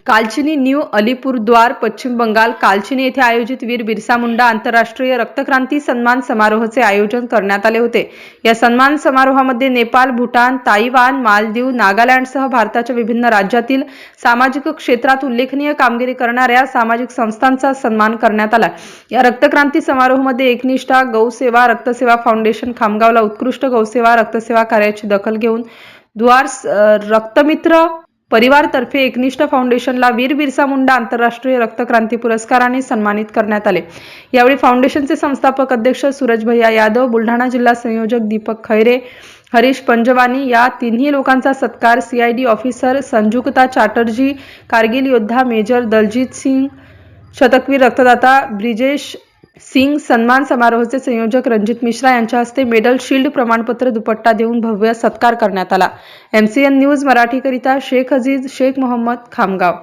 Kalchini new Alipurduar पश्चिम बंगाल कालचिनी येथे आयोजित वीर बिरसा मुंडा आंतरराष्ट्रीय रक्तक्रांती सन्मान समारोहाचे आयोजन करण्यात आले होते। या सन्मान समारोहामध्ये नेपाळ, भूटान, ताइवान, मालदीव, नागालँडसह भारताच्या विभिन्न राज्यातील सामाजिक क्षेत्रात उल्लेखनीय कामगिरी करणाऱ्या सामाजिक संस्थांचा सन्मान करण्यात आला। या रक्तक्रांती समारोहामध्ये एकनिष्ठा गौसेवा रक्तसेवा फाउंडेशन खामगावला उत्कृष्ट गौसेवा रक्तसेवा कार्याची दखल घेऊन द्वार रक्तमित्र परिवारतर्फे एकनिष्ठा फाउंडेशनला वीर बिरसा मुंडा आंतरराष्ट्रीय रक्तक्रांती पुरस्काराने सन्मानित करण्यात आले। यावेळी फाउंडेशनचे संस्थापक अध्यक्ष सूरज भैया यादव, बुलढाणा जिल्हा संयोजक दीपक खैरे, हरीश पंजवानी या तिन्ही लोकांचा सत्कार, CID ऑफिसर संजुक्ता चॅटर्जी, कारगिल योद्धा मेजर दलजीत सिंग, शतकवीर रक्तदाता ब्रिजेश सिंग, सन्मान समारोहाचे संयोजक रंजित मिश्रा यांच्या हस्ते मेडल, शील्ड, प्रमाणपत्र, दुपट्टा देऊन भव्य सत्कार करण्यात आला। MCN न्यूज मराठीकरिता शेख अजीज शेख मोहम्मद, खामगाव।